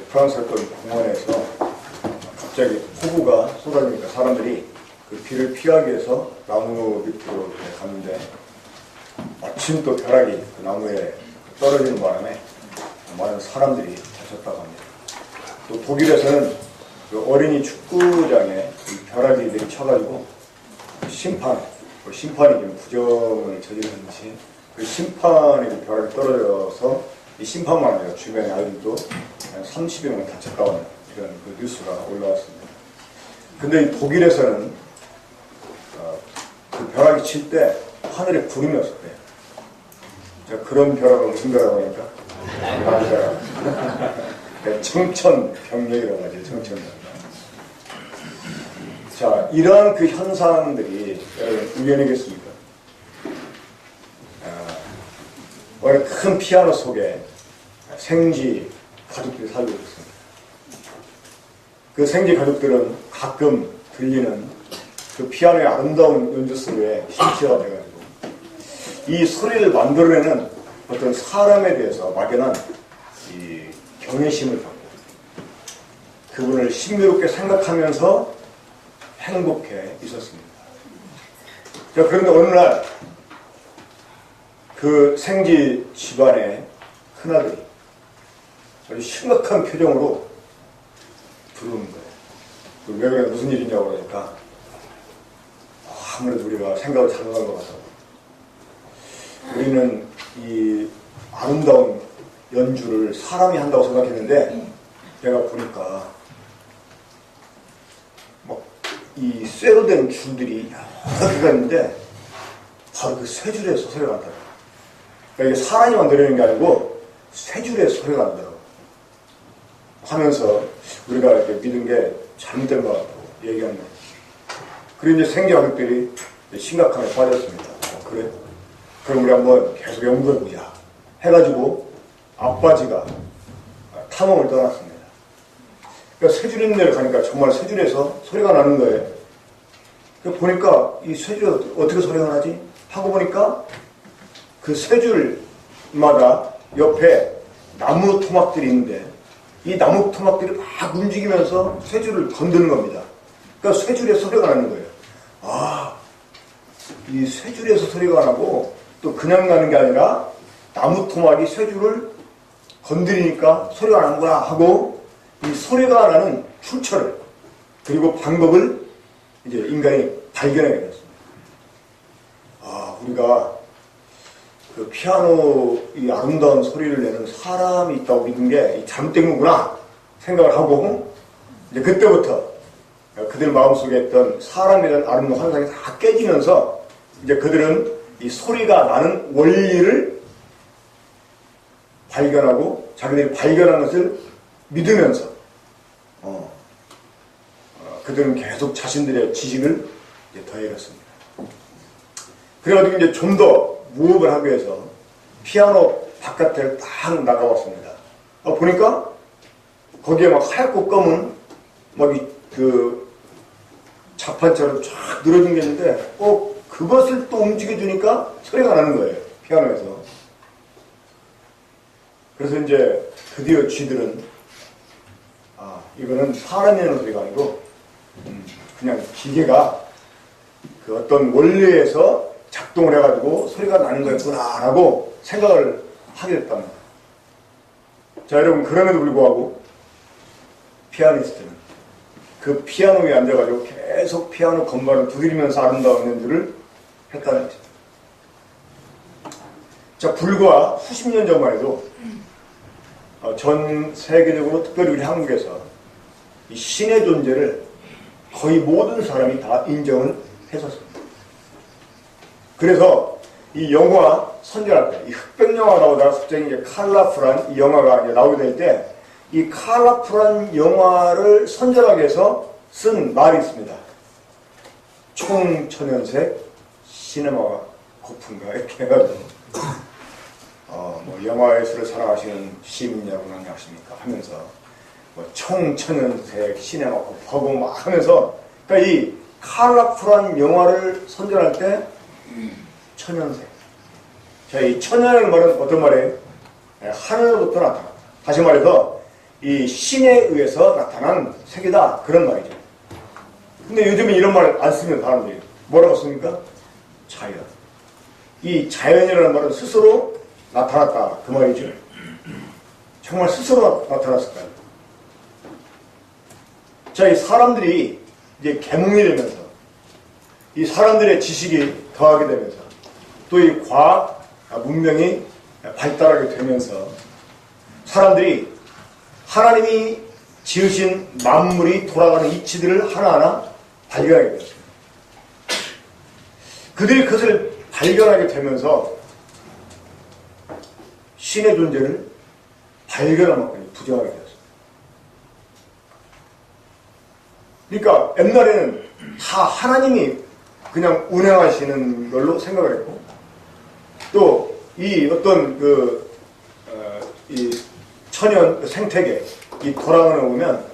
프랑스 어떤 공원에서 갑자기 폭우가 쏟아지니까 사람들이 그 비를 피하기 위해서 나무 밑으로 갔는데 마침 또 벼락이 그 나무에 떨어지는 바람에 많은 사람들이 다쳤다고 합니다. 또 독일에서는 그 어린이 축구장에 벼락이들이 쳐가지고 심판이 좀 부정을 저질렀는지 그 심판이 벼락이 떨어져서 이 심판만 아니라 주변의 아이들도 한 30여 명 다쳤다고 하는 이런 그 뉴스가 올라왔습니다. 근데 이 독일에서는 그 벼락이 칠 때 하늘에 구름이 없었대요. 자, 그런 벼락을 무슨 벼락이라고 하니까? 나무벼락. 청천벽력이라고 하죠. 청천벽력. 자, 이러한 그 현상들이 여러분 우연이겠습니까? 어느 큰 피아노 속에 생쥐 가족들이 살고 있습니다. 그 생쥐 가족들은 가끔 들리는 그 피아노의 아름다운 연주 속에 심취가 돼가지고 이 소리를 만들어내는 어떤 사람에 대해서 막연한 이 경외심을 갖고 그분을 신비롭게 생각하면서 행복해 있었습니다. 자, 그런데 어느 날 그 생쥐 집안의 큰아들이 아주 심각한 표정으로 들어오는 거예요. 왜 그래? 무슨 일이냐고 그러니까 아무래도 우리가 생각을 잘못한 것 같다고. 우리는 이 아름다운 연주를 사람이 한다고 생각했는데 내가 보니까 막 이 쇠로 된 줄들이 여러 개가 있는데 바로 그 쇠줄에서 소리가 난다. 그러니까 이게 사람이 만들어내는 게 아니고 쇠줄에서 소리가 난다고 하면서 우리가 이렇게 믿은 게 잘못된 것 같다고 얘기하는 거예요. 그리고 이제 생쥐 가족들이 심각함에 빠졌습니다. 그래? 그럼 우리 한번 계속 연구해보자 해가지고 아빠지가 탐험을 떠났습니다. 그러니까 쇠줄 있는 데를 가니까 정말 쇠줄에서 소리가 나는 거예요. 보니까 이 쇠줄이 어떻게 소리가 나지? 하고 보니까 그 쇠줄마다 옆에 나무 토막들이 있는데 이 나무 토막들이 막 움직이면서 쇠줄을 건드는 겁니다. 그러니까 쇠줄에 소리가 나는 거예요. 아, 이 쇠줄에서 소리가 나고 또 그냥 나는 게 아니라 나무 토막이 쇠줄을 건드리니까 소리가 나는구나 하고 이 소리가 나는 출처를 그리고 방법을 이제 인간이 발견하게 됐습니다. 아, 우리가 그 피아노 이 아름다운 소리를 내는 사람이 있다고 믿은 게 잘못된 거구나 생각을 하고 이제 그때부터 그들 마음속에 있던 사람에 대한 아름다운 환상이 다 깨지면서 이제 그들은 이 소리가 나는 원리를 발견하고 자기들이 발견한 것을 믿으면서 그들은 계속 자신들의 지식을 이제 더해갔습니다. 그래가지고 이제 좀 더 무업을 하기 위해서 피아노 바깥에 딱 나가봤습니다. 보니까 거기에 막 하얗고 검은 막 그 자판처럼 쫙 늘어진 게 있는데 그것을 또 움직여주니까 소리가 나는 거예요. 피아노에서. 그래서 이제 드디어 쥐들은 이거는 사람이 내는 소리가 아니고 그냥 기계가 그 어떤 원리에서 작동을 해가지고 소리가 나는 거였구나 라고 생각을 하게 됐답니다. 자, 여러분, 그럼에도 불구하고 피아니스트는 그 피아노 위에 앉아가지고 계속 피아노 건반을 두드리면서 아름다운 연주를 했다는 거죠. 자, 불과 수십 년 전만 해도 전 세계적으로 특별히 우리 한국에서 이 신의 존재를 거의 모든 사람이 다 인정을 했었습니다. 그래서 이 영화 선전할 때, 이 흑백 영화 나오다가 갑자기 이제 칼라프란 이 영화가 이제 나오게 될 때, 이 칼라프란 영화를 선전하기 위해서 쓴 말이 있습니다. 총천연색 시네마가 고픈가 이렇게 해가지고 뭐 영화 예술을 사랑하시는 시민 여러분 안녕하십니까 하면서 뭐 총천연색 시네마 고프하고 막 하면서 그러니까 이 칼라프란 영화를 선전할 때 천연색. 자, 이 천연이라는 말은 어떤 말이에요? 하늘로부터 나타났다. 다시 말해서 이 신에 의해서 나타난 세계다. 그런 말이죠. 근데 요즘은 이런 말 안 쓰면 사람들이 뭐라고 씁니까? 자연. 이 자연이라는 말은 스스로 나타났다. 그 말이죠. 정말 스스로 나타났을까요? 자, 이 사람들이 이제 계몽이 되면서 이 사람들의 지식이 더하게 되면서 또 이 과학, 문명이 발달하게 되면서 사람들이 하나님이 지으신 만물이 돌아가는 이치들을 하나하나 발견하게 되었습니다. 그들이 그것을 발견하게 되면서 신의 존재를 발견한 만큼 부정하게 되었습니다. 그러니까 옛날에는 다 하나님이 그냥 운행하시는 걸로 생각을 했고 또 이 어떤 이 천연 생태계 이 돌아가는 거 보면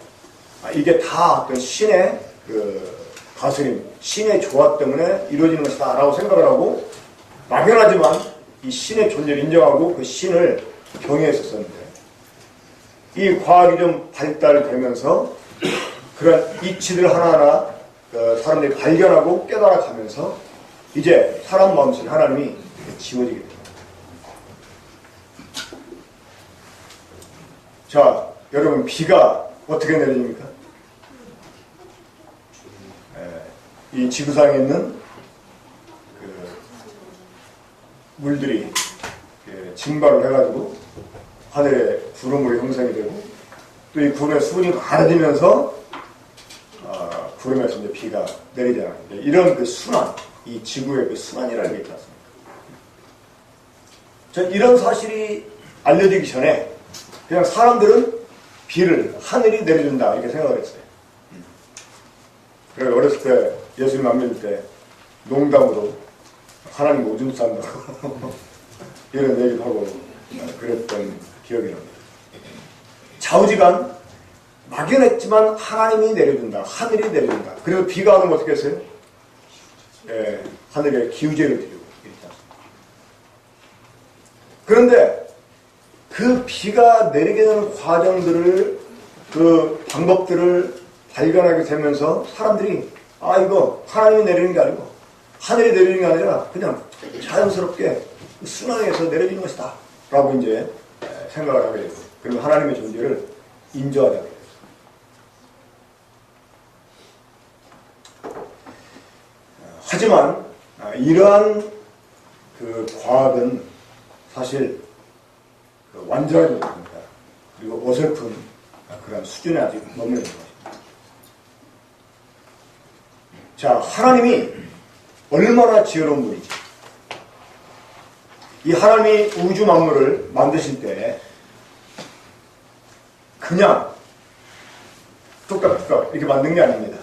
이게 다 어떤 신의 다스림, 신의 조화 때문에 이루어지는 것이다 라고 생각을 하고 막연하지만 이 신의 존재를 인정하고 그 신을 경외했었는데 이 과학이 좀 발달되면서 그런 이치들 하나하나 사람들이 발견하고 깨달아가면서 이제 사람 마음속에 하나님이 지워지게 됩니다. 자, 여러분 비가 어떻게 내려집니까? 이 지구상에 있는 물들이 증발을 해가지고 하늘에 구름으로 형성이 되고 또 이 구름의 수분이 많아지면서 구름에서 이제 비가 내리잖아요. 이런 그 순환, 이 지구의 그 순환이라는 게 있지 않습니까? 전 이런 사실이 알려지기 전에 그냥 사람들은 비를 하늘이 내려준다 이렇게 생각을 했어요. 그래서 어렸을 때 예수님 안 믿을 때 농담으로 하나님 오줌 싼다고 이런 얘기도 하고 그랬던 기억이 납니다. 좌우지간 막연했지만 하나님이 내려준다. 하늘이 내려준다. 그래서 비가 오면 어떻게 했어요? 하늘에 기우제를 드리고 이랬지 않습니까? 그런데 그 비가 내리게 되는 과정들을 그 방법들을 발견하게 되면서 사람들이 이거 하나님이 내리는 게 아니고 하늘이 내리는 게 아니라 그냥 자연스럽게 순환해서 내려지는 것이다 라고 이제 생각을 하게 되고 그리고 하나님의 존재를 인정하게 되고 하지만 이러한 그 과학은 사실 완전하지 못합니다. 그리고 어설픈 그런 수준에 아직 머무르는 것입니다. 자, 하나님이 얼마나 지혜로운 분이지. 이 하나님이 우주 만물을 만드실 때 그냥 뚝딱뚝딱 이렇게 만든 게 아닙니다.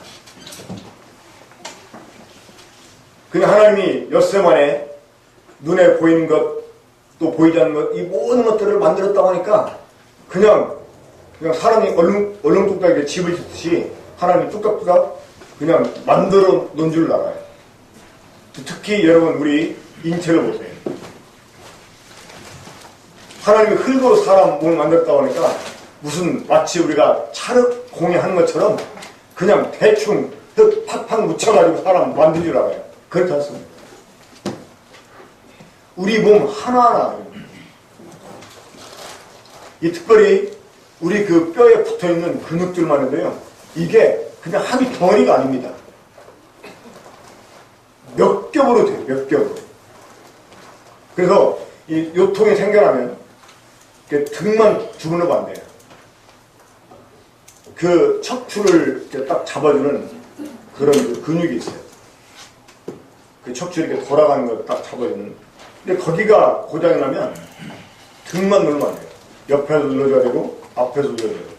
그냥 하나님이 엿새 만에 눈에 보이는 것, 또 보이지 않는 것, 이 모든 것들을 만들었다고 하니까 그냥 사람이 얼렁뚱땅하게 집을 짓듯이 하나님이 뚝딱뚝딱 그냥 만들어 놓은 줄 알아요. 특히 여러분 우리 인체를 보세요. 하나님이 흙으로 사람 몸을 만들었다고 하니까 무슨 마치 우리가 찰흙 공예하는 것처럼 그냥 대충 흙 팍팍 묻혀가지고 사람 만든 줄 알아요. 그렇지 않습니다. 우리 몸 하나하나 이 특별히 우리 그 뼈에 붙어있는 근육들만 해도요 이게 그냥 한 덩어리가 아닙니다. 몇 겹으로 돼요. 몇 겹으로. 그래서 이 요통이 생겨나면 등만 주물러면 안 돼요. 그 척추를 이렇게 딱 잡아주는 그런 그 근육이 있어요. 그 척추 이렇게 돌아가는 거 딱 잡아주는. 근데 거기가 고장이 나면 등만 누르면 안 돼요. 옆에서 눌러줘야 되고 앞에서 눌러줘야 되고.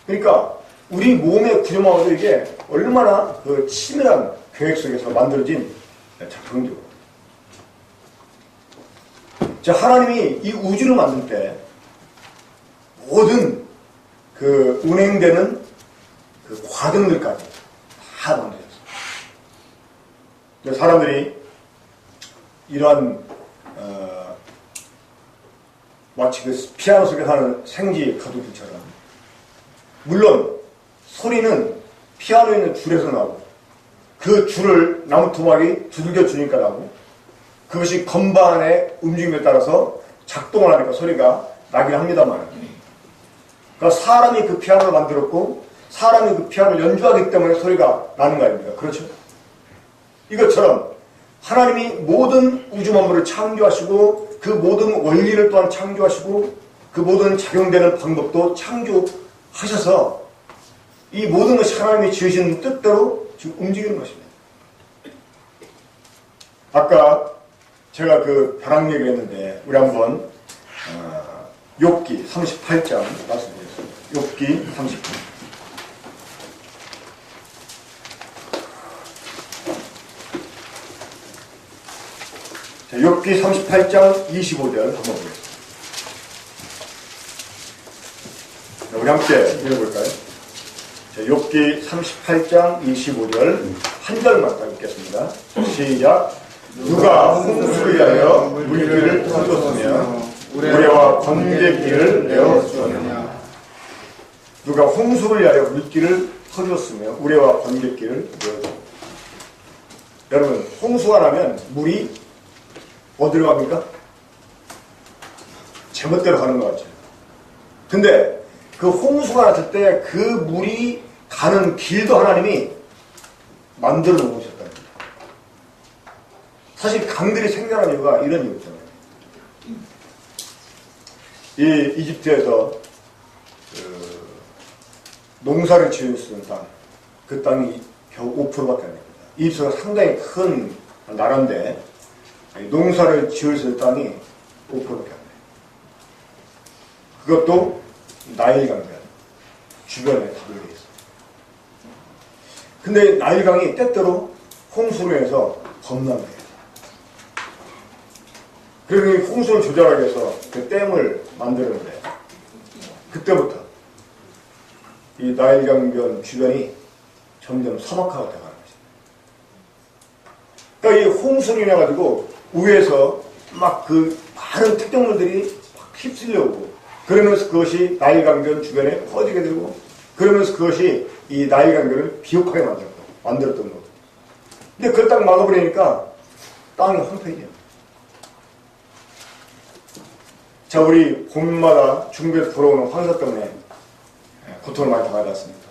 그러니까 우리 몸의 구조만으로 이게 얼마나 그 치밀한 계획 속에서 만들어진 작품이죠. 자, 하나님이 이 우주를 만들 때 모든 그 운행되는 그 과정들까지 다 만들었어요. 사람들이 이러한 마치 그 피아노 속에 사는 생지 가두들처럼. 물론 소리는 피아노에 있는 줄에서 나오고 그 줄을 나무 토막이 두들겨 주니까 나오고 그것이 건반의 움직임에 따라서 작동을 하니까 소리가 나긴 합니다만, 그러니까 사람이 그 피아노를 만들었고 사람이 그 피아노를 연주하기 때문에 소리가 나는 거 아닙니까? 그렇죠? 이것처럼 하나님이 모든 우주 만물을 창조하시고 그 모든 원리를 또한 창조하시고 그 모든 작용되는 방법도 창조하셔서 이 모든 것이 하나님이 지으신 뜻대로 지금 움직이는 것입니다. 아까 제가 그 벼락 얘기를 했는데 우리 한번 욥기 38장 말씀드리겠습니다. 욥기 38장. 자, 욥기 38장 25절 한번 보겠습니다. 자, 우리 함께 읽어볼까요? 자, 욥기 38장 25절 한 절만 딱 읽겠습니다. 시작. 누가 홍수를 위하여 물길을 터주었으며 우레와 번개길을 내어주었느냐. 누가 홍수를 위하여 물길을 터주었으며 우레와 번개길을 내어주었느냐. 여러분, 홍수가 나면 물이 어디로 갑니까? 제멋대로 가는 것 같죠. 근데 그 홍수가 났을 때 그 물이 가는 길도 하나님이 만들어 놓으셨다. 사실 강들이 생겨난 이유가 이런 이유잖아요. 이 이집트에서 농사를 지을 수 있는 땅, 그 땅이 겨우 5%밖에 안 됩니다. 이집트가 상당히 큰 나라인데 농사를 지을 수 있는 땅이 5%밖에 안 돼요. 그것도 나일강변 주변에 다 걸려 있어요. 근데 나일강이 때때로 홍수로 해서 범람돼요. 그래서 이 홍수를 조절하기 위해서 그 댐을 만드는데 그때부터 이 나일강변 주변이 점점 사막화가 돼가는 거죠. 그러니까 이 홍수로 인해 가지고 위에서 막 그 많은 특정물들이 막 휩쓸려오고 그러면서 그것이 나일강변 주변에 퍼지게 되고 그러면서 그것이 이 나일강변을 비옥하게 만들었던 거고. 근데 그걸 딱 막아버리니까 땅이 황폐해져요. 자, 우리 봄마다 중국에서 불어오는 황사 때문에 고통을 많이 당하지 않습니까?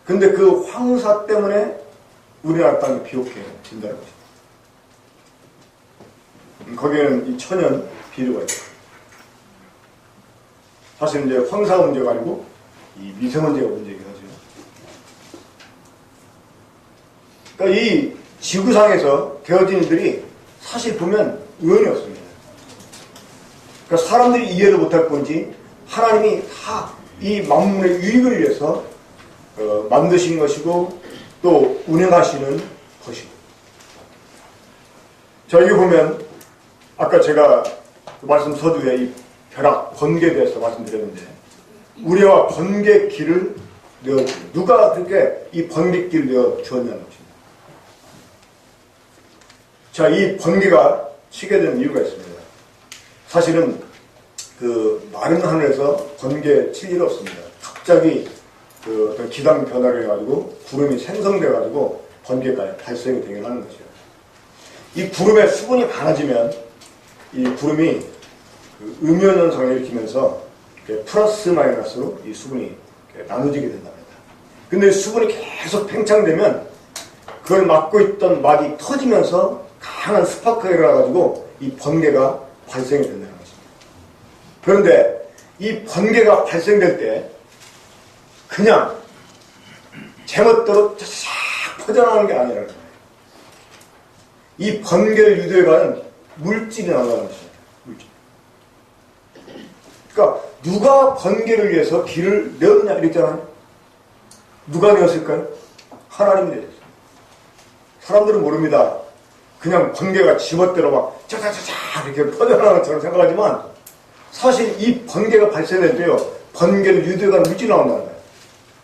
근데 그 황사 때문에 우리나라 땅이 비옥해진다는 것입니다. 거기에는 이 천연 비료가 있어요. 사실 이제 황사가 문제가 아니고 이 미세먼지가 문제이긴 하죠. 그러니까 이 지구상에서 되어진 일들이 사실 보면 우연이 없습니다. 그러니까 사람들이 이해를 못할 뿐이지 하나님이 다 이 만물의 유익을 위해서 만드신 것이고 또 운행하시는 것이고. 자, 여기 보면 아까 제가 말씀 서두에 이 벼락, 번개에 대해서 말씀드렸는데 우리와 번개 길을 내어주고 누가 그렇게 이 번개 길을 내어주었냐는 것입니다. 자, 이 번개가 치게 된 이유가 있습니다. 사실은 그 마른 하늘에서 번개 칠 일 없습니다. 갑자기 그 어떤 기상 변화를 해가지고 구름이 생성돼가지고 번개가 발생이 되긴 하는 거죠. 이 구름에 수분이 많아지면 이 구름이 그 음이온 현상을 일으키면서 플러스 마이너스로 이 수분이 나눠지게 된답니다. 근데 수분이 계속 팽창되면 그걸 막고 있던 막이 터지면서 강한 스파크가 일어나가지고 이 번개가 발생이 된다는 것입니다. 그런데 이 번개가 발생될 때 그냥 제멋대로 싹 퍼져나가는 게 아니라는 거예요. 이 번개를 유도해가는 물질이 나온다는 것입니다. 물질. 그러니까 누가 번개를 위해서 길을 내었느냐 이랬잖아요. 누가 내었을까요? 하나님이 내었어요. 사람들은 모릅니다. 그냥 번개가 지멋대로 막 짜자자자 이렇게 퍼져나가는 것처럼 생각하지만 사실 이 번개가 발생될 때요, 번개를 유도해가는 물질이 나온다는 거예요.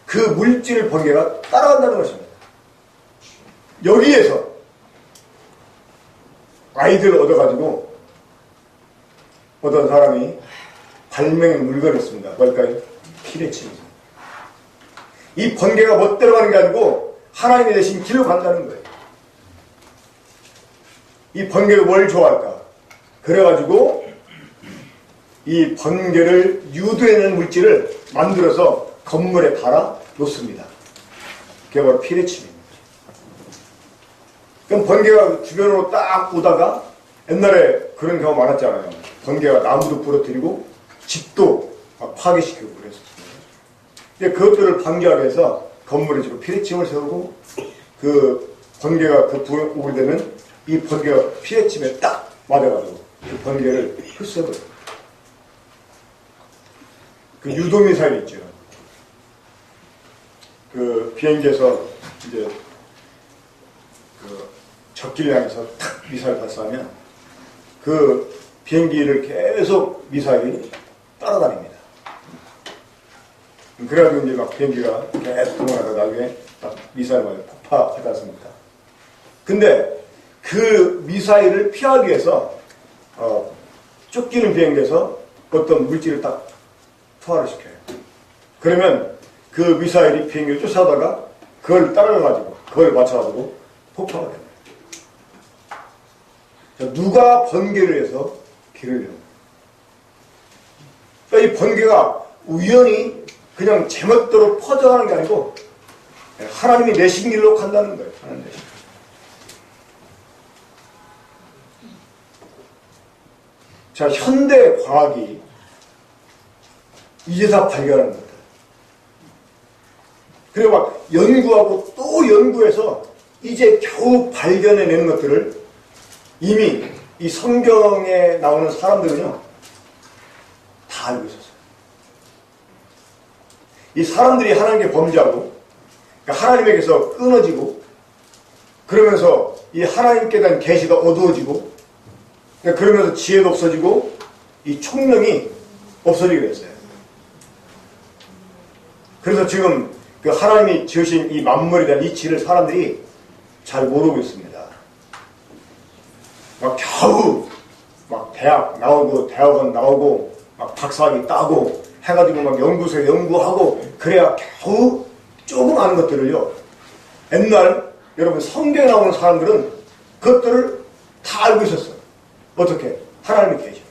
그 물질을 번개가 따라간다는 것입니다. 여기에서 아이디어를 얻어가지고 어떤 사람이 발명의 물건이 있습니다. 뭘까요? 피레침입니다. 이 번개가 멋대로 가는 게 아니고 하나님이 대신 길로 간다는 거예요. 이 번개가 뭘 좋아할까? 그래가지고 이 번개를 유도해내는 물질을 만들어서 건물에 달아 놓습니다. 그게 바로 피레침입니다. 그럼 번개가 주변으로 딱 오다가 옛날에 그런 경우 많았잖아요. 번개가 나무도 부러뜨리고 집도 막 파괴시키고 그랬었어요. 그것들을 방지하기 위해서 건물에 주로 피레침을 세우고 그 번개가 오게 되면 이 번개가 피레침에 딱 맞아가지고 그 번개를 흡수해버려요. 그 유도미사일 있죠. 그 비행기에서 이제 그 적기를 향해서 탁 미사일 발사하면 그 비행기를 계속 미사일이 따라다닙니다. 그래가지고 이제 막 비행기가 계속 동원하다 나중에 딱 미사일 맞아 폭파하지 않습니까? 근데 그 미사일을 피하기 위해서 쫓기는 비행기에서 어떤 물질을 딱 투하를 시켜요. 그러면 그 미사일이 비행기를 쫓아다가 그걸 따라가가지고 그걸 맞춰가지고 폭파가 됩니다. 누가 번개를 해서 길을 내는 거예요. 이 번개가 우연히 그냥 제멋대로 퍼져가는 게 아니고 하나님이 내신 길로 간다는 거예요. 하나님 내신 길. 자, 현대 과학이 이제 다 발견하는 겁니다. 그리고 막 연구하고 또 연구해서 이제 겨우 발견해내는 것들을 이미 이 성경에 나오는 사람들은요, 다 알고 있었어요. 이 사람들이 하나님께 범죄하고, 그러니까 하나님에게서 끊어지고, 그러면서 이 하나님께 대한 계시가 어두워지고, 그러면서 지혜도 없어지고, 이 총명이 없어지게 됐어요. 그래서 지금 그 하나님이 지으신 이 만물에 대한 이치를 사람들이 잘 모르고 있습니다. 막 겨우 막 대학 나오고 대학원 나오고 막 박사학위 따고 해가지고 막 연구소에 연구하고 그래야 겨우 조금 아는 것들을요. 옛날 여러분 성경에 나오는 사람들은 그것들을 다 알고 있었어요. 어떻게? 하나님의 계시.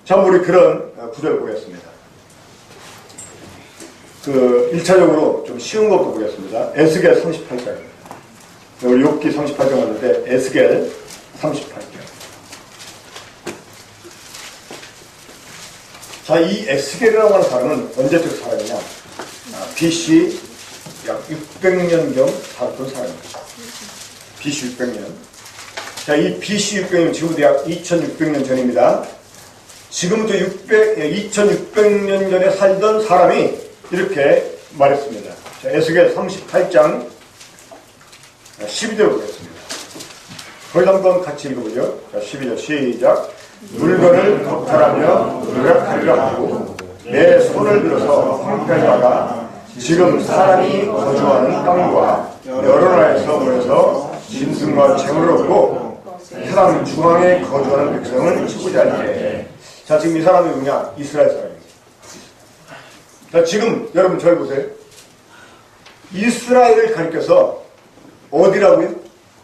자, 우리 그런 구절을 보겠습니다. 그 1차적으로 좀 쉬운 것도 보겠습니다. 에스겔 38장입니다. 우리 욥기 38장 왔는데 에스겔 38장. 자, 이 에스겔이라고 하는 사람은 언제적 사람이냐? BC 약 600년경 살았던 사람입니다. BC 600년. 자, 이 BC 600년 지금부터 약 2600년 전입니다. 지금부터 2600년 전에 살던 사람이 이렇게 말했습니다. 자, 에스겔 38장 12절 보겠습니다. 거기다 한번 같이 읽어보죠. 자, 12절 시작. 물건을 덕탈하며 노력하려 하고 내 손을 들어서 황폐하다가 지금 사람이 거주하는 땅과 여러 나라에서 모여서 짐승과 재물을 얻고 세상 중앙에 거주하는 백성을 치고자 할 때. 자, 지금 이 사람이 누구냐? 이스라엘 사람입니다. 자, 지금 여러분 저를 보세요. 이스라엘을 가리켜서 어디라고요?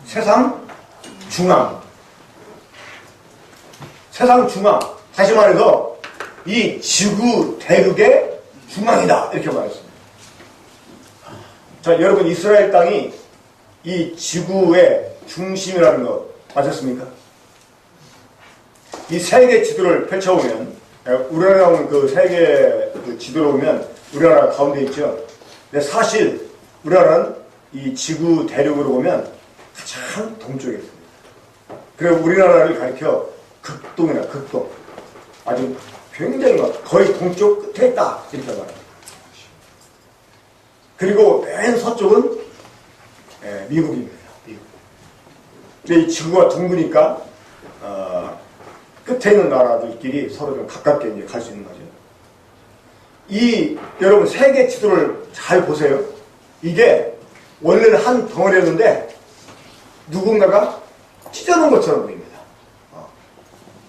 세상 중앙. 세상 중앙. 다시 말해서 이 지구 대륙의 중앙이다. 이렇게 말했습니다. 자, 여러분 이스라엘 땅이 이 지구의 중심이라는 거 아셨습니까? 이 세계 지도를 펼쳐보면 우리나라에 오는 그 세계 그 지도로 보면 우리나라 가운데 있죠. 근데 사실 우리나라는 이 지구 대륙으로 보면 가장 동쪽에 있습니다. 그리고 우리나라를 가리켜 극동이나 극동. 아주 굉장히 거의 동쪽 끝에 있다. 이렇게 말합니다. 그리고 맨 서쪽은 미국입니다. 미국. 근데 이 지구가 둥그니까 끝에 있는 나라들끼리 서로 좀 가깝게 이제 갈 수 있는 거죠. 이 여러분 세계 지도를 잘 보세요. 이게 원래는 한 덩어리였는데 누군가가 찢어놓은 것처럼 보입니다.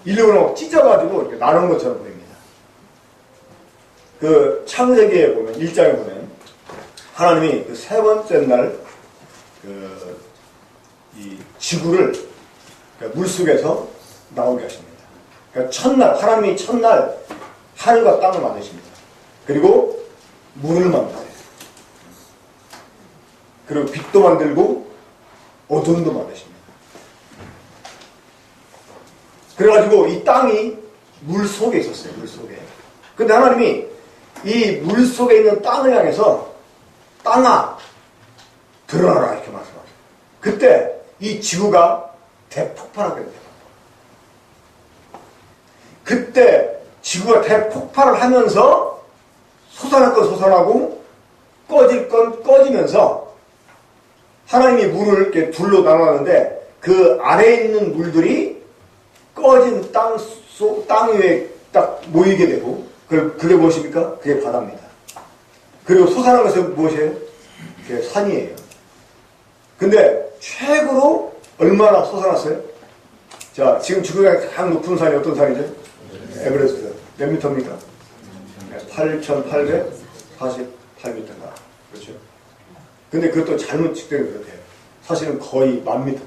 일부러 찢어가지고 이렇게 나눈 것처럼 보입니다. 그 창세기에 보면 1장에 보면 하나님이 그 세 번째 날 이 지구를 그러니까 물속에서 나오게 하십니다. 그러니까 첫날 하나님이 첫날 하늘과 땅을 만드십니다. 그리고 물을 만드세요. 그리고 빛도 만들고 어둠도 만드십니다. 그래가지고 이 땅이 물 속에 있었어요. 물 속에. 근데 하나님이 이 물 속에 있는 땅을 향해서 땅아 드러나라 이렇게 말씀하세요. 그때 이 지구가 대폭발하게 됩니다. 그때 지구가 대폭발을 하면서 솟아날 건 솟아나고 꺼질 건 꺼지면서 하나님이 물을 이렇게 둘로 나눠놨는데 그 아래에 있는 물들이 꺼진 땅 위에 딱 모이게 되고 그게 무엇입니까? 그게 바다입니다. 그리고 솟아난 것은 무엇이에요? 그게 산이에요. 근데 최고로 얼마나 솟아났어요? 자, 지금 지구상에 가장 높은 산이 어떤 산이죠? 에베레스트. 몇 미터입니까? 8,848m인가. 그렇죠? 근데 그것도 잘못 측정이 그렇대요. 사실은 거의 10,000m 됩니다.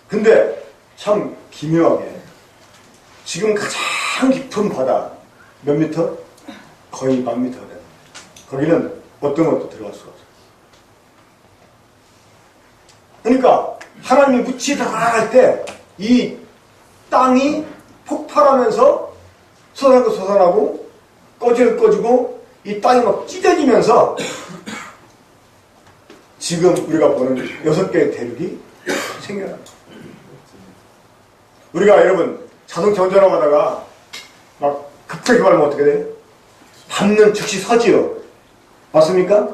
근데 참 기묘하게 지금 가장 깊은 바다 몇 미터? 거의 10,000m가 됩니다. 거기는 어떤 것도 들어갈 수가 없어요. 그러니까 하나님이 묻히 들어갈 때 이 땅이 폭발하면서 솟아나고 솟아나고 꺼지고 이 땅이 막 찢어지면서 지금 우리가 보는 6개의 대륙이 생겨납니다. 우리가 여러분 자동차 운전하다가 막 급하게 밟으면 어떻게 돼요? 밟는 즉시 서지요. 맞습니까?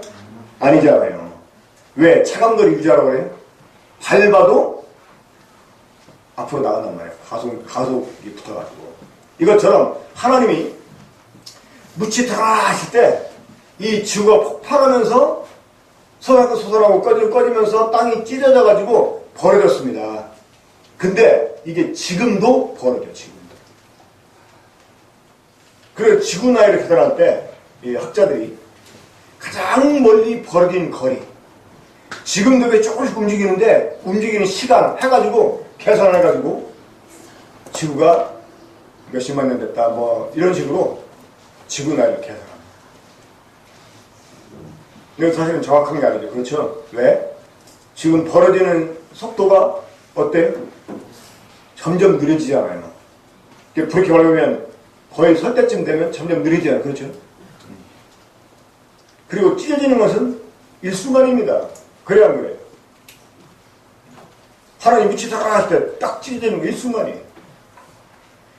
아니잖아요. 왜? 차감거리 유지하라고 해요? 밟아도 앞으로 나간단 말이에요. 가속이 붙어가지고. 이것처럼 하나님이 묻히 들어가실 때 이 지구가 폭발하면서 솟아나고 꺼지면서 땅이 찢어져가지고 벌어졌습니다. 근데 이게 지금도 벌어져요. 지금도. 그래서 지구 나이를 계산할 때 이 학자들이 가장 멀리 벌어진 거리 지금도 왜 조금씩 움직이는데 움직이는 시간 해가지고 계산을 해가지고 지구가 몇십만 년 됐다 뭐 이런 식으로 지구 나이를 계산합니다. 이건 사실은 정확한 게 아니죠. 그렇죠? 왜? 지금 벌어지는 속도가 어때요? 점점 느려지잖아요. 그렇게 말하면 거의 설 때쯤 되면 점점 느려지잖아요. 그렇죠? 그리고 찢어지는 것은 일순간입니다. 그래야 안 그래요? 하나님 묻히 들어갈 때 딱 찢어지는 거 일순간이에요.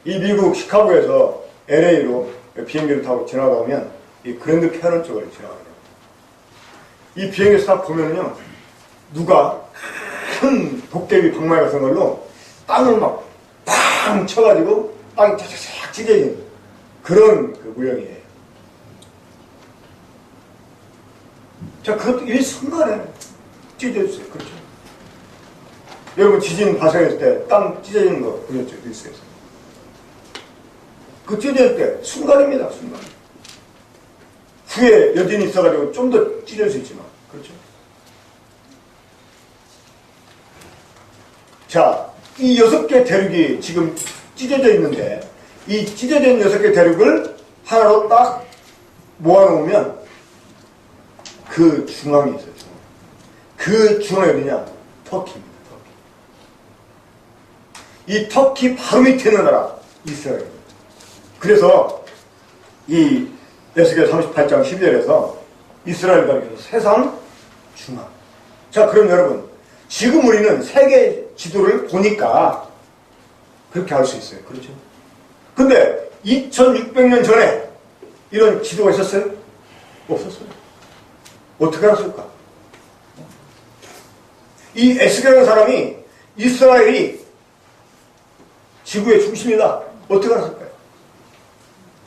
이 미국 시카고에서 LA로 비행기를 타고 지나가다 보면 이 그랜드 캐년 쪽을 지나가요. 이 비행기에서 딱 보면요, 누가 큰 도깨비 방망이 같은 걸로 땅을 막 팡 쳐가지고 땅이 쫙쫙 찢어지는 그런 그 모양이에요. 자, 그것도 일순간에 찢어졌어요. 그렇죠? 여러분 지진 발생했을 때 땅 찢어지는 거 보셨죠? 뉴스에서. 그 찢어질 때 순간입니다. 순간. 후에 여진이 있어가지고 좀 더 찢어질 수 있지만 그렇죠? 자, 이 6개 대륙이 지금 찢어져 있는데 이 찢어진 6개 대륙을 하나로 딱 모아놓으면 그 중앙이 있어요. 그 중앙이 어디냐? 터키입니다. 터키. 이 터키 바로 밑에 있는 나라 이스라엘입니다. 그래서 이 에스겔 38장 12절에서 이스라엘 가리켜서 세상 중앙. 자, 그럼 여러분 지금 우리는 세계 지도를 보니까 그렇게 알 수 있어요. 그렇죠? 근데 2600년 전에 이런 지도가 있었어요? 없었어요. 어떻게 알았을까? 이 에스겔이라는 사람이 이스라엘이 지구의 중심이다. 어떻게 알았을까요?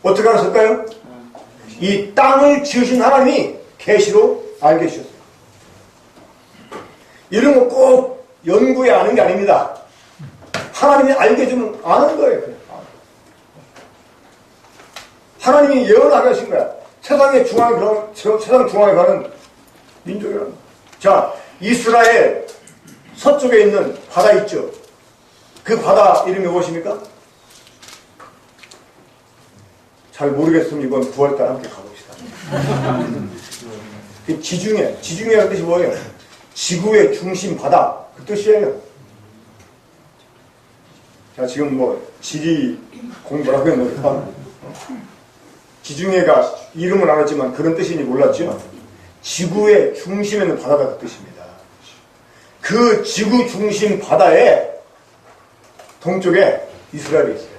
어떻게 알았을까요? 이 땅을 지으신 하나님이 계시로 알게 해주셨어요. 이런 거 꼭 연구해 아는 게 아닙니다. 하나님이 알게 해주면 아는 거예요. 그냥. 하나님이 예언하게 하신 거야. 세상 중앙에 가는 민족이라는 거야. 자, 이스라엘 서쪽에 있는 바다 있죠. 그 바다 이름이 무엇입니까? 잘 모르겠으면 이번 9월달 함께 가봅시다. 그 지중해라는 뜻이 뭐예요? 지구의 중심 바다, 그 뜻이에요. 자, 지금 뭐 지리 공부라고 했는데 지중해가 이름은 알았지만 그런 뜻인지 몰랐죠. 지구의 중심에 있는 바다가 그 뜻입니다. 그 지구 중심 바다의 동쪽에 이스라엘이 있어요.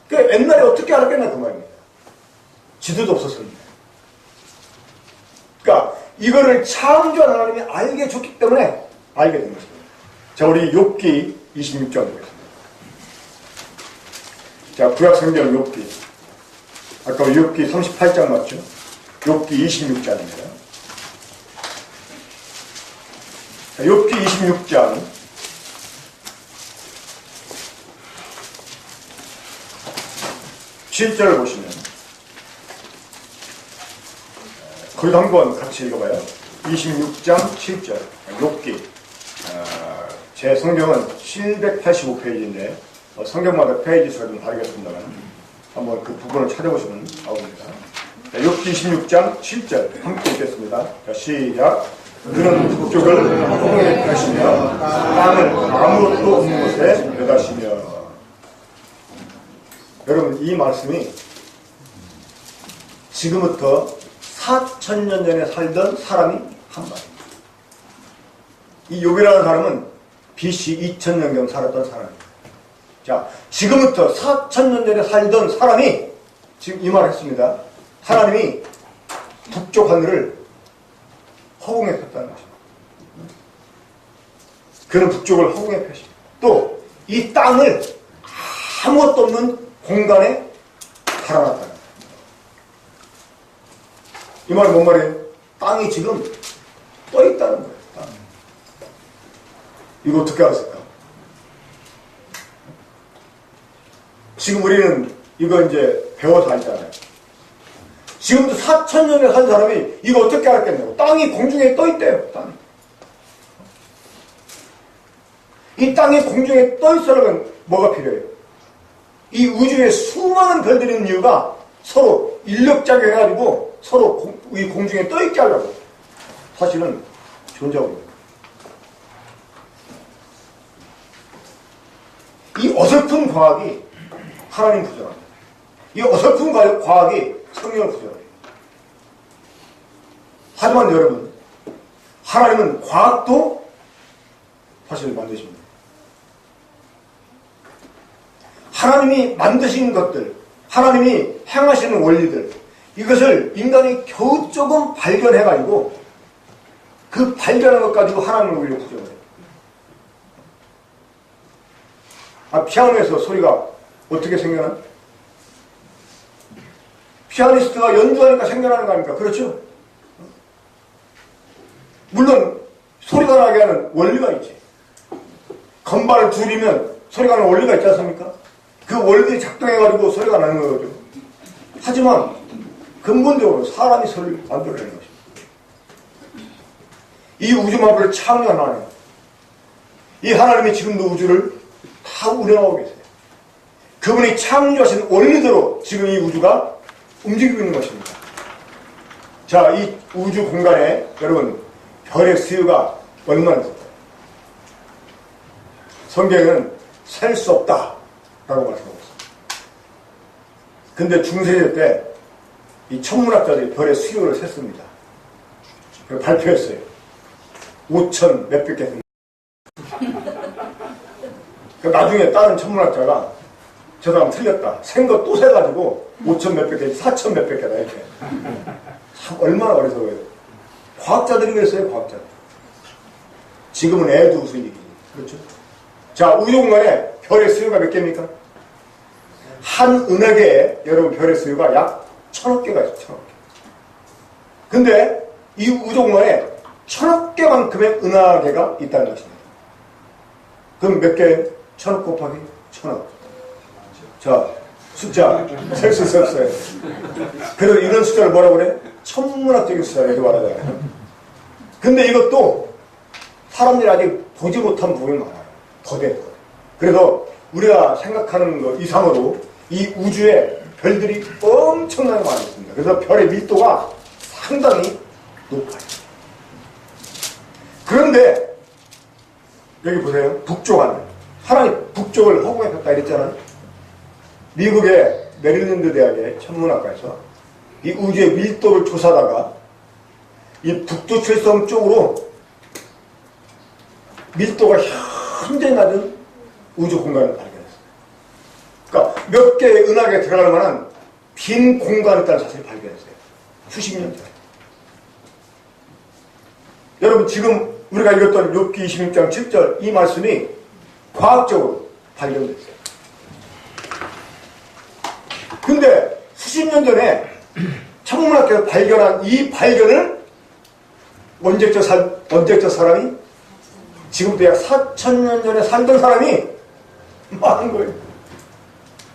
그러니까 옛날에 어떻게 알았겠나 그 말입니다. 지도도 없었습니다. 그러니까 이거를 창조한 하나님이 알게 줬기 때문에 알게 된 것입니다. 자, 우리 욥기 26장 보겠습니다. 자, 구약성경 욥기. 아까 욥기 38장 맞죠? 욥기 26장입니다. 자, 욥기 26장 7절을 보시면 거기도 한번 같이 읽어봐요. 26장 7절 욥기. 제 성경은 785페이지인데 성경마다 페이지 수가 좀 다르겠습니다만 한번 그 부분을 찾아보시면 나옵니다. 욥기 26장 7절 함께 읽겠습니다. 자, 시작. 그는 북쪽을 허공에 펴시며 땅을 아무것도 없는 곳에 내다시며. 여러분, 이 말씀이 지금부터 4000년 전에 살던 사람이 한 말입니다. 이 욥이라는 사람은 BC 2000년경 살았던 사람입니다. 자, 지금부터 4000년 전에 살던 사람이 지금 이 말을 했습니다. 하나님이 북쪽 하늘을 허공에 폈다는 것입니다. 그는 북쪽을 허공에 펴십니다. 또 이 땅을 아무것도 없는 공간에 달아놨다는 거예요. 이 말은 뭔 말이에요? 땅이 지금 떠 있다는 거예요. 땅. 이거 어떻게 알았을까? 지금 우리는 이거 이제 배워서 알잖아요. 지금도 4000년에 산 사람이 이거 어떻게 알았겠냐고. 땅이 공중에 떠 있대요. 땅이. 이 땅이 공중에 떠 있으려면 뭐가 필요해요? 이 우주에 수많은 별들이 있는 이유가 서로 인력작용해가지고 서로 이 공중에 떠있게 하려고. 사실은 존재하고 있는 이 어설픈 과학이 하나님 부정합니다. 이 어설픈 과학이 성령을 부정합니다. 하지만 여러분, 하나님은 과학도 사실 만드십니다. 하나님이 만드신 것들, 하나님이 행하시는 원리들, 이것을 인간이 겨우 조금 발견해가지고 그 발견한 것 가지고 하나님을 오히려 부정해요. 피아노에서 소리가 어떻게 생겨나? 피아니스트가 연주하니까 생겨나는 거 아닙니까? 그렇죠? 물론 소리가 나게 하는 원리가 있지. 건반을 줄이면 소리가 나는 원리가 있지 않습니까? 그 원리들이 작동해가지고 소리가 나는 거죠. 하지만 근본적으로 사람이 소리를 만들어내는 것입니다. 이 우주만물을 창조한 하나님, 이 하나님이 지금도 우주를 다 운영하고 계세요. 그분이 창조하신 원리대로 지금 이 우주가 움직이고 있는 것입니다. 자, 이 우주 공간에 여러분 별의 수요가 얼마나 있을까요? 성경은 셀 수 없다 라고 말씀하고 있습니다. 근데 중세시대 때 이 천문학자들이 별의 수요를 셌습니다. 발표했어요. 5천 몇백 개. 나중에 다른 천문학자가 저 사람 틀렸다. 센 거 또 세가지고 5천 몇백 개, 4천 몇백 개다 이렇게. 참 얼마나 어리석어요. 과학자들이 그랬어요, 과학자들. 지금은 애도 웃을 얘기지. 그렇죠? 자, 우주 공간에 별의 수요가 몇 개입니까? 한 은하계에 여러분 별의 수요가 약 1000억 개가 있어요. 1000억 개. 근데 이 우주 공간에 1000억 개만큼의 은하계가 있다는 것입니다. 그럼 몇 개? 1000억 곱하기 1000억. 자, 숫자 셀 수 없어요. 그래서 이런 숫자를 뭐라고 그래? 천문학적인 숫자 이렇게 말하잖아요. 근데 이것도 사람들이 아직 보지 못한 부분이 많아요. 더대. 그래서 우리가 생각하는 것 이상으로 이 우주에 별들이 엄청나게 많이 있습니다. 그래서 별의 밀도가 상당히 높아요. 그런데 여기 보세요. 북쪽 하늘. 하나님 북쪽을 허공에 폈다 이랬잖아요. 미국의 메릴랜드 대학의 천문학과에서 이 우주의 밀도를 조사하다가 이 북두칠성 쪽으로 밀도가 굉장히 낮은 우주 공간을 발견했어요. 그러니까 몇 개의 은하계에 들어갈 만한 빈 공간이 있다는 사실을 발견했어요. 수십 년 전에. 여러분 지금 우리가 읽었던 욥기 26장 7절 이 말씀이 과학적으로 발견됐어요. 근데 수십 년 전에 천문학계에서 발견한 이 발견을 원죄적 사람이 지금부터 약 4000년 전에 살던 사람이 많은 거예요.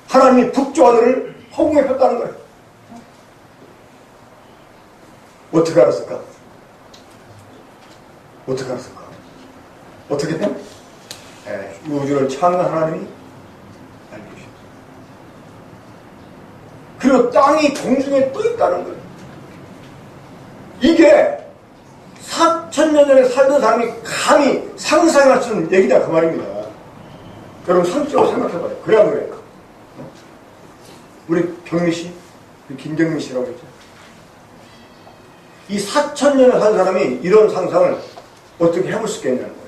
하나님이 북쪽 하늘을 허공에 폈다는 거예요. 어떻게 알았을까? 어떻게 알았을까? 어떻게 해? 우주를 창조한 하나님이 알고 계십니다. 그리고 땅이 공중에 떠 있다는 거예요. 이게 4000년 전에 살던 사람이 감히 상상할 수 있는 얘기다 그 말입니다. 여러분 상식적으로 생각해봐요. 그래 안 그래? 우리 경미씨, 우리 김경미씨라고 했죠. 이 4000년에 산 사람이 이런 상상을 어떻게 해볼 수 있겠냐는 거예요.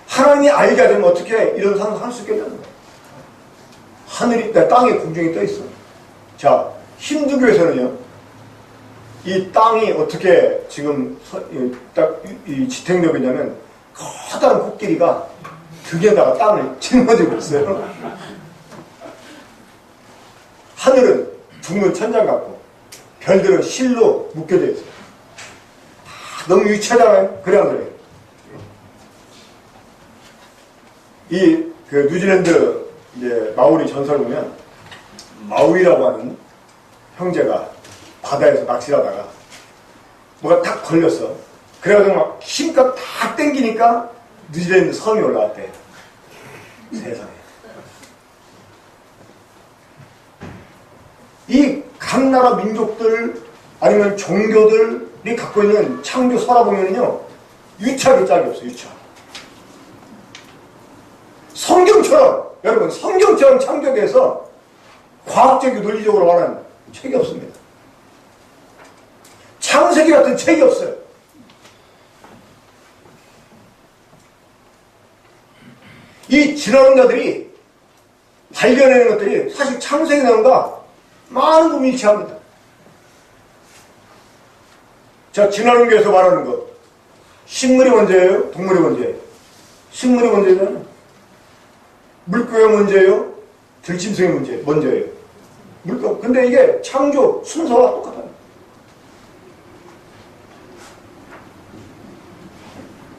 하나님이 알게 되면 어떻게 이런 상상을 할 수 있겠냐는 거예요. 하늘이, 땅이 공중에 떠 있어. 자, 힌두교에서는요, 이 땅이 어떻게 지금 딱 이 지탱력이냐면 커다란 코끼리가 등에다가 땅을 짊어지고 있어요. 하늘은 둥근 천장 같고 별들은 실로 묶여져 있어요. 너무 유치하잖아요. 그래 안 그래요? 그 뉴질랜드 이제 마오리 전설 보면 마우이라고 하는 형제가 바다에서 낚시를 하다가 뭐가 딱 걸렸어. 그래가지고 막 힘껏 딱 당기니까 뉴질랜드 섬이 올라왔대. 세상에. 이 각 나라 민족들 아니면 종교들이 갖고 있는 창조 설화 보면요 유착이 짝이 없어요. 유착. 성경처럼 여러분 성경처럼 창조돼서 과학적이고 논리적으로 말하는 책이 없습니다. 창세기 같은 책이 없어요. 이 진화론자들이 발견하는 것들이 사실 창세기 내용과 많은 부분이 일치합니다. 자, 진화론교에서 말하는 것. 식물이 먼저예요? 동물이 먼저예요? 식물이 먼저잖아요. 물고기가 먼저예요? 들짐승이 먼저예요? 물고기. 근데 이게 창조 순서와 똑같아요.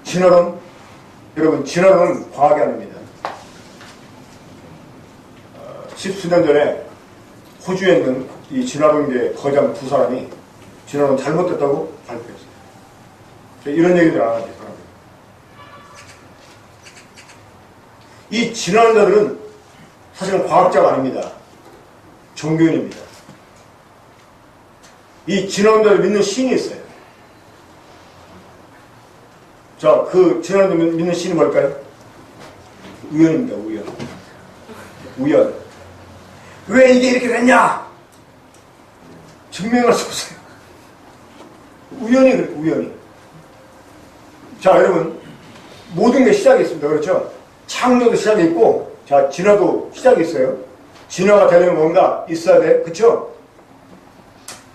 진화론, 여러분 진화론은 과학이 아닙니다. 십수년 전에 호주에 있는 이 진화론계 거장 두 사람이 진화론 잘못됐다고 발표했어요. 이런 얘기들 안 하죠. 이 진화론자들은 사실은 과학자가 아닙니다. 종교인입니다. 이 진화론자를 믿는 신이 있어요. 자, 그 진화론자 믿는 신이 뭘까요? 우연입니다. 우연. 왜 이게 이렇게 됐냐? 증명할 수 없어요. 우연히 그래, 우연히. 자, 여러분, 모든 게 시작이 있습니다. 그렇죠? 창조도 시작이 있고, 자, 진화도 시작이 있어요. 진화가 되려면 뭔가 있어야 돼. 그쵸?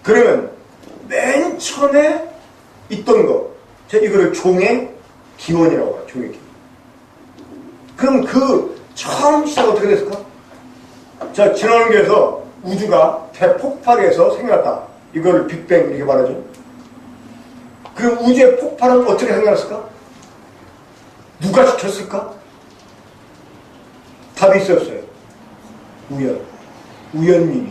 그러면, 맨 처음에 있던 거, 제가 이거를 종의 기원이라고 해요. 종의 기원. 그럼 그 처음 시작 어떻게 됐을까? 자, 진화론계에서 우주가 대폭발해서 생겨났다. 이거를 빅뱅 이렇게 말하죠. 그 우주의 폭발은 어떻게 생겨났을까? 누가 시켰을까? 답이 있었어요. 우연님이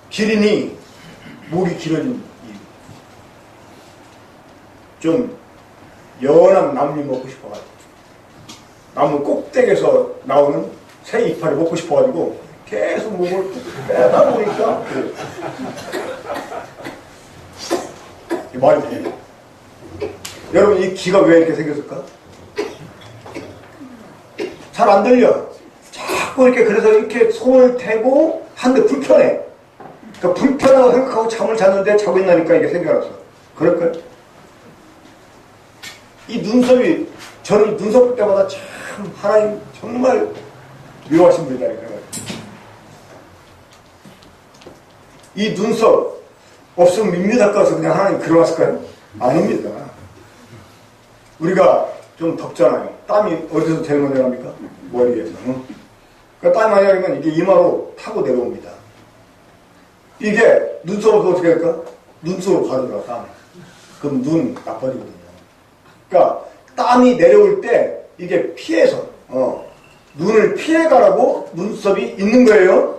기린이 목이 길어진 이유. 좀 연한 나뭇잎 먹고 싶어가지고 나무 꼭대기에서 나오는 새 이파리 먹고 싶어가지고 계속 목을 빼다 보니까 말이 돼요. 여러분 이 귀가 왜 이렇게 생겼을까? 잘 안 들려. 자꾸 이렇게 그래서 이렇게 손을 대고 하는데 불편해. 그러니까 불편하다고 생각하고 잠을 잤는데 자고 있나니까 이게 생겨났어. 그럴까요? 이 눈썹이 저는 눈썹 볼 때마다 참 하나님 정말 미워하신 분이다니까. 이 눈썹 없으면 밋밋할 것 같아서 그냥 하나님 그러왔을까요? 아닙니다. 우리가 좀 덥잖아요. 땀이 어디서 제일 먼저 납니까? 머리에서. 그러니까 땀이 많이 나면 이게 이마로 타고 내려옵니다. 이게 눈썹 없어서 어떻게 할까? 눈썹으로 바로 들어가, 땀. 그럼 눈 나빠지거든요. 그러니까 땀이 내려올 때 이게 피해서 눈을 피해가라고 눈썹이 있는 거예요.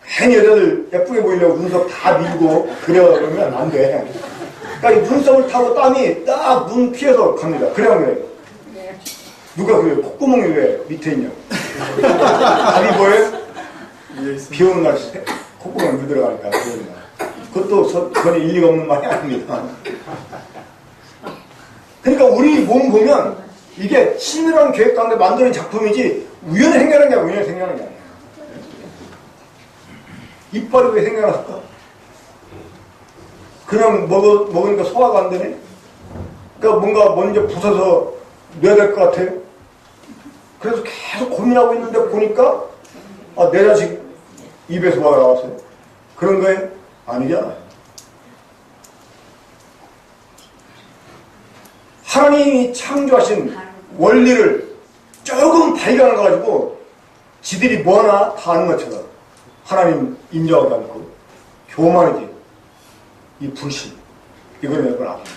괜히 여자들 예쁘게 보이려고 눈썹 다 밀고 그러면 안 돼. 그러니까 이 눈썹을 타고 땀이 딱 눈 피해서 갑니다. 그래야 그래요. 누가 그래요? 콧구멍이 왜 밑에 있냐고. 답이 뭐예요? 비 오는 날 콧구멍에 물 들어가니까. 그것도 전혀 일리가 없는 말이 아닙니다. 그러니까 우리 몸 보면 이게 치밀한 계획 가운데 만드는 작품이지 우연히 생겨난 게 아니라 우연히 생겨난 게 아니야. 이빨이 왜 생겨났을까? 그냥 먹으니까 소화가 안 되네? 그러니까 뭔가 먼저 부숴서 뇌야 될 것 같아요. 그래서 계속 고민하고 있는데 보니까 내 자식 입에서 뭐가 나왔어요. 그런 거예요? 아니잖아요. 하나님이 창조하신 원리를 조금 발견한 거 가지고 지들이 뭐나 다 아는 것처럼 하나님 인정하지 않고 교만이지. 이 불신. 이거는 여러분 악입니다.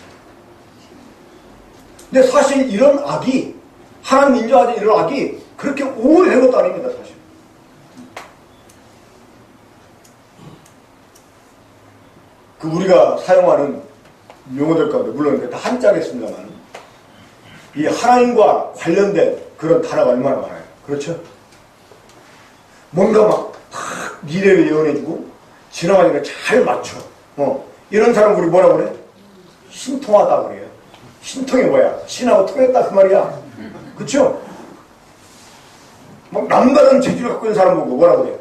근데 사실 이런 악이 하나님 인정하지 이런 악이 그렇게 오래된 것도 아닙니다. 사실. 그 우리가 사용하는 용어들 가운데 물론 다 한자겠습니다만 이 하나님과 관련된 그런 단어가 얼마나 많아요. 그렇죠? 뭔가 막 미래를 예언해주고 지나가니까 잘 맞춰. 이런 사람 우리 뭐라 그래? 신통하다 그래요. 신통이 뭐야? 신하고 통했다 그 말이야. 그쵸? 막 남다른 재주를 갖고 있는 사람 보고 뭐라 그래?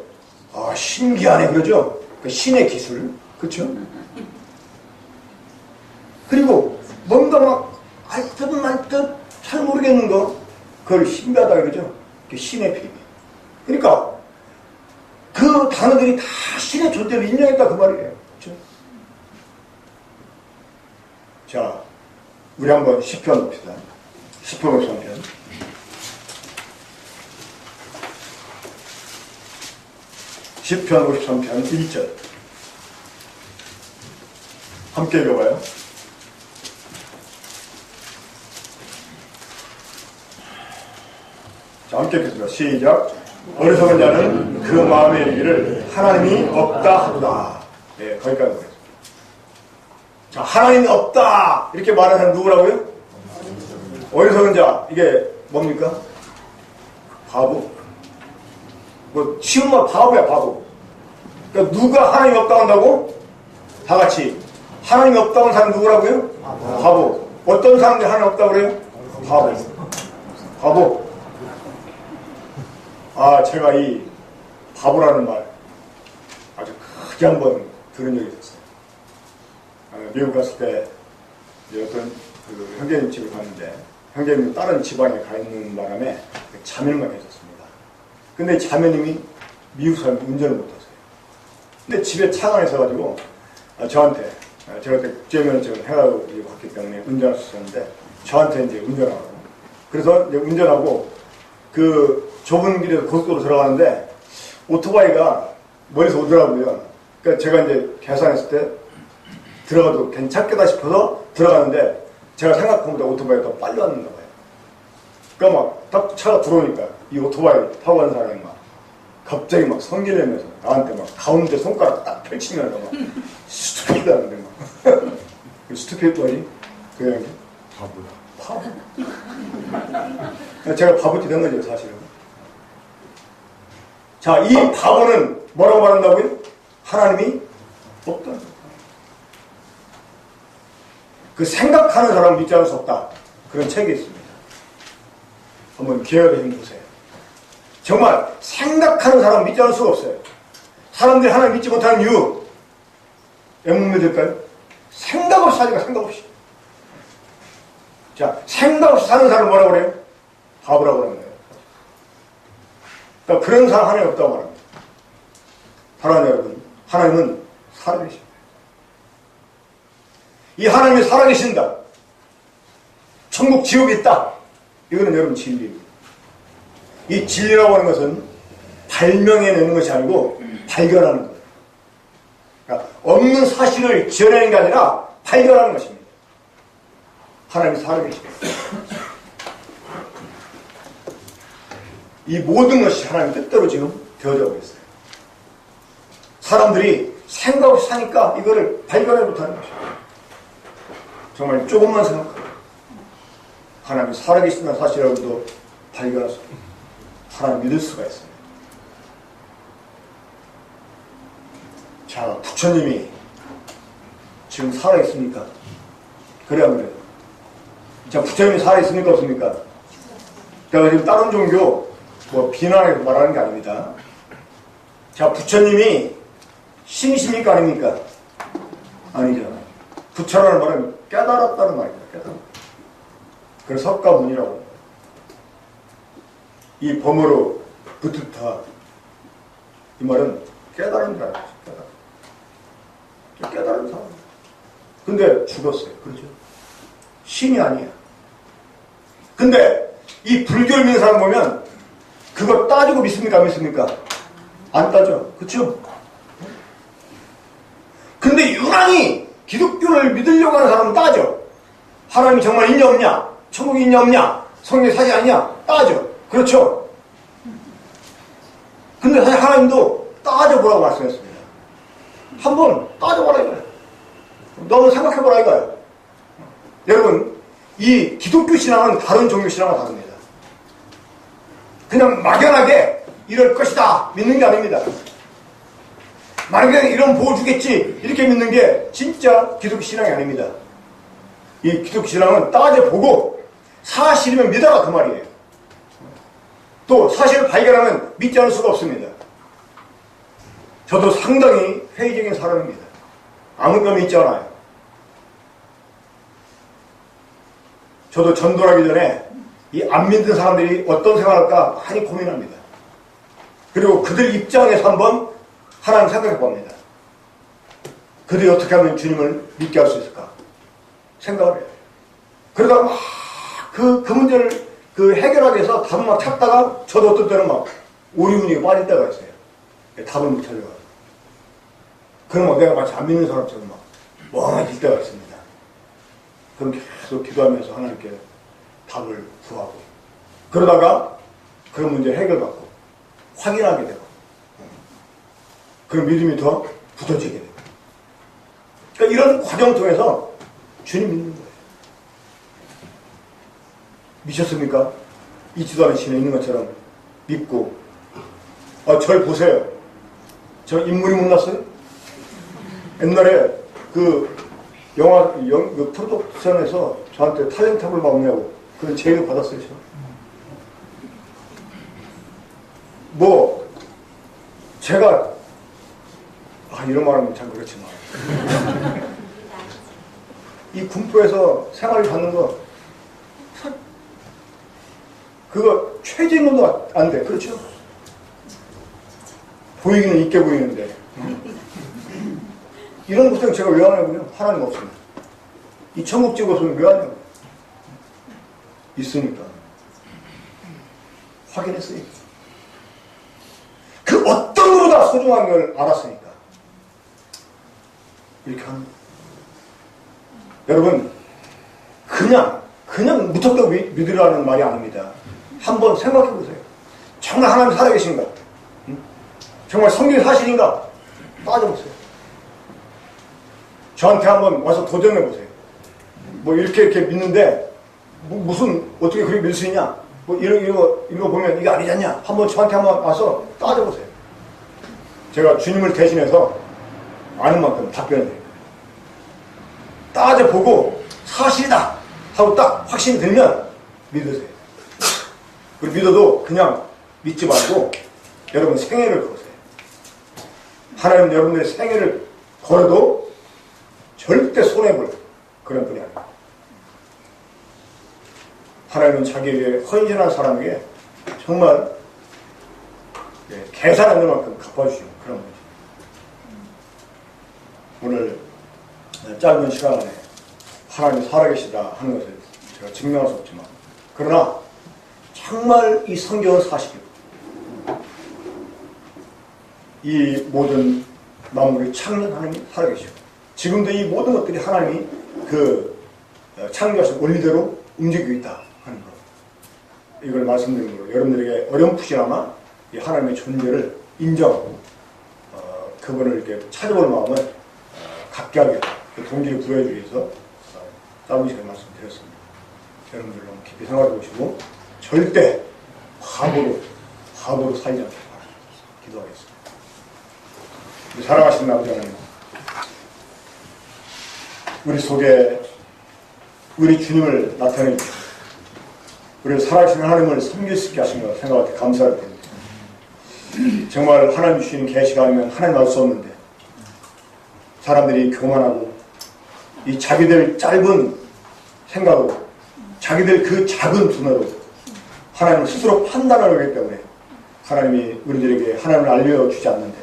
신기하네 그러죠? 그 신의 기술. 그쵸? 그리고 뭔가 막 알 듯 말 듯 잘 모르겠는 거 그걸 신비하다 그러죠? 그게 신의 비밀. 그러니까 그 단어들이 다 신의 존재를 인정했다 그 말이에요. 그렇죠? 자, 우리 한번 시편 봅시다. 시편 53편. 시편 53편 1절. 함께 읽어봐요. 자, 함께 읽겠습니다. 시작. 어리석은 자는 그 마음에 이르기를 하나님이 없다 하도다. 네, 거기까지 보겠습니다. 자, 하나님이 없다 이렇게 말하는 사람 누구라고요? 어리석은 자. 이게 뭡니까? 바보. 뭐 쉬운 말 바보야 바보. 그러니까 누가 하나님이 없다고 한다고? 다 같이 하나님이 없다고 하는 사람 누구라고요? 바보. 어떤 사람들이 하나님 없다고 그래요? 바보. 바보. 제가 이 바보라는 말 아주 크게 한번 들은 적이 있었어요. 미국 갔을 때 어떤 그 형제님 집에 갔는데 형제님이 다른 지방에 가 있는 바람에 자매님만 계셨습니다. 근데 자매님이 미국 사람이 운전을 못하세요. 근데 집에 차가 있어가지고 저한테 제가 그때 국제면허증을 해가지고 갔기 때문에 운전할 수 있었는데 저한테 이제 운전하라고. 그래서 이제 운전하고 그 좁은 길에서 고속도로 들어가는데 오토바이가 멀리서 오더라고요. 그러니까 제가 이제 계산했을 때 들어가도 괜찮겠다 싶어서 들어가는데 제가 생각한 것보다 오토바이가 더 빨리 왔는가 봐요. 그러니까 막 딱 차가 들어오니까 이 오토바이 타고 가는 사람이 막 갑자기 막 성질 내면서 나한테 막 가운데 손가락 딱 펼치면서 막 스투피드 하는데 막 스투피드 뭐지? 그냥 바보다. 바보. 제가 바보짓 한 거죠, 사실은. 자, 이 바보는 뭐라고 말한다고요? 하나님이 없다. 그 생각하는 사람을 믿지 않을 수 없다. 그런 책이 있습니다. 한번 기회가 되시면 보세요. 정말 생각하는 사람을 믿지 않을 수가 없어요. 사람들이 하나님 믿지 못하는 이유, 왜 못 믿을까요? 생각 없이 사니까 생각 없이. 자, 생각 없이 사는 사람을 뭐라고 그래요? 바보라고 하는 거예요. 그러니까 그런 사람 하나님 없다고 말합니다. 사랑하는 여러분, 하나님은 살아계십니다. 이 하나님이 살아계신다. 천국 지옥이 있다. 이거는 여러분 진리입니다. 이 진리라고 하는 것은 발명해내는 것이 아니고 발견하는 거예요. 그러니까 없는 사실을 지어내는 게 아니라 발견하는 것입니다. 하나님이 살아계십니다. 이 모든 것이 하나님 뜻대로 지금 되어져 있어요. 사람들이 생각 없이 사니까 이거를 발견해 못하는 것입니다. 정말 조금만 생각하고 하나님이 살아계신다는 사실을 발견할 수 있습니다. 하나님 믿을 수가 있습니다. 자, 부처님이 지금 살아있습니까? 그래 안 그래요? 자, 부처님이 살아있습니까? 없습니까? 제가 지금 다른 종교 비난해서 말하는 게 아닙니다. 자, 부처님이 신이십니까? 아닙니까? 아니잖아요. 부처라는 말은 깨달았다는 말입니다. 깨달았다. 그래서 석가문이라고 합니다. 이 범어로 부트타 이 말은 깨달은 사람. 깨달은 사람. 근데 죽었어요. 그렇죠? 신이 아니에요. 근데 이 불교를 믿는 사람 보면 그거 따지고 믿습니까? 안 믿습니까? 안 따져. 그렇죠? 근데 유난히 기독교를 믿으려고 하는 사람은 따져. 하나님이 정말 있냐 없냐? 천국이 있냐 없냐? 성경에 사실 아니냐? 따져. 그렇죠? 근데 사실 하나님도 따져보라고 말씀했습니다. 한번 따져보라 이거예요. 너무 생각해보라 이거예요. 여러분, 이 기독교 신앙은 다른 종교 신앙과 다릅니다. 그냥 막연하게 이럴 것이다 믿는 게 아닙니다. 만약에 이런 보호 주겠지 이렇게 믿는 게 진짜 기독교 신앙이 아닙니다. 이 기독교 신앙은 따져보고 사실이면 믿어라 그 말이에요. 또 사실을 발견하면 믿지 않을 수가 없습니다. 저도 상당히 회의적인 사람입니다. 아무것도 믿지 않아요. 저도 전도하기 전에 이 안 믿는 사람들이 어떤 생각할까 많이 고민합니다. 그리고 그들 입장에서 한번 하나님 생각해 봅니다. 그들이 어떻게 하면 주님을 믿게 할 수 있을까 생각을 해요. 그러다가 막 그 문제를 해결하기 위해서 답을 막 찾다가 저도 어떤 때는 막 오리무늬가 빠질 때가 있어요. 답을 못 찾아가지고. 그럼 내가 마치 안 믿는 사람처럼 막 멍해질 때가 있습니다. 그럼 계속 기도하면서 하나님께 답을 구하고 그러다가 그런 문제 해결받고 확인하게 되고 그럼 믿음이 더 굳어지게 되고 그러니까 이런 과정 통해서 주님 믿는 거예요. 미쳤습니까? 있지도 않은 신에 있는 것처럼 믿고 절 보세요. 저 인물이 못 났어요? 옛날에 그 영화 그 프로덕션에서 저한테 탤런트를 받냐고 그런 제의를 받았어요. 제가 이런 말하면 참 그렇지만 이 군포에서 생활을 받는 거 그거 최저임금도 안 돼. 그렇죠? 보이기는 있게 보이는데 이런 것들은 제가 왜 하냐고요? 하나님 없습니다. 이 천국지구 없으면 왜 하냐고. 있으니까. 확인했어요. 그 어떤 것보다 소중한 걸 알았으니까. 이렇게 합니다. 여러분, 그 그냥 무턱대고 믿으라는 말이 아닙니다. 한번 생각해 보세요. 정말 하나님 살아계신가? 응? 정말 성경이 사실인가? 따져보세요. 저한테 한번 와서 도전해 보세요. 뭐 이렇게 믿는데 무슨 어떻게 그렇게 믿을 수 있냐? 뭐 이런 거 보면 이게 아니지 않냐? 저한테 한번 와서 따져보세요. 제가 주님을 대신해서 아는 만큼 답변을 드립니다. 따져보고 사실이다 하고 딱 확신이 들면 믿으세요. 그리고 믿어도 그냥 믿지 말고 여러분 생애를 걸으세요. 하나님 여러분들의 생애를 걸어도 절대 손해볼 그런 분이 아닙니다. 하나님은 자기에게 헌신한 사람에게 정말 계산하는 만큼 갚아주시는 그런 분이죠. 오늘 짧은 시간 안에 하나님이 살아계시다 하는 것을 제가 증명할 수 없지만 그러나 정말 이 성경은 사실이고 이 모든 만물이 창조한 하나님이 살아계시고 지금도 이 모든 것들이 하나님이 그 창조하신 원리대로 움직이고 있다 하는 것. 이걸 말씀드리는 걸로 여러분들에게 어렴풋이나마 이 하나님의 존재를 인정하고 그분을 이렇게 찾아볼 마음을 갖게 하게 그 동기를 부여해주기 위해서 짧은 시간 말씀드렸습니다. 여러분들 너무 깊이 생각해 보시고 절대 바보로 살지 않게 바랍니다. 기도하겠습니다. 사랑하시는 아버지 하나님, 우리 속에 우리 주님을 나타내 주시고 우리를 살아계신 하나님을 섬길 수 있게 하신 것 생각할 때 감사를 드립니다. 정말 하나님 주시는 계시가 아니면 하나님 알 수 없는데 사람들이 교만하고 이 자기들 짧은 생각으로 자기들 그 작은 분으로 하나님을 스스로 판단을 하기 때문에 하나님이 우리들에게 하나님을 알려주지 않는데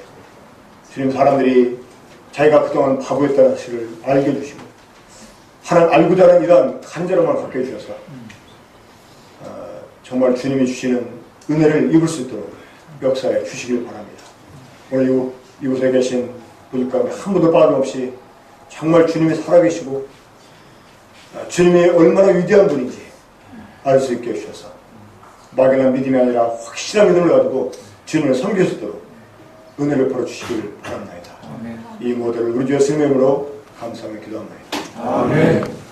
주님 사람들이 자기가 그동안 바보였다는 사실을 알게 해주시고 하나님 알고자 하는 이런 간절함을 갖게 해주셔서 정말 주님이 주시는 은혜를 입을 수 있도록 역사에 주시길 바랍니다. 오늘 이곳에 계신 분들 가운데 한 분도 빠짐없이 정말 주님이 살아계시고 주님이 얼마나 위대한 분인지 알 수 있게 해주셔서 막연한 믿음이 아니라 확실한 믿음을 가지고 주님을 섬길 수 있도록 은혜를 벌어주시길 바랍니다. 이 모델을 우리 주 예수님의 이름으로 감사하며 기도합니다. 아멘.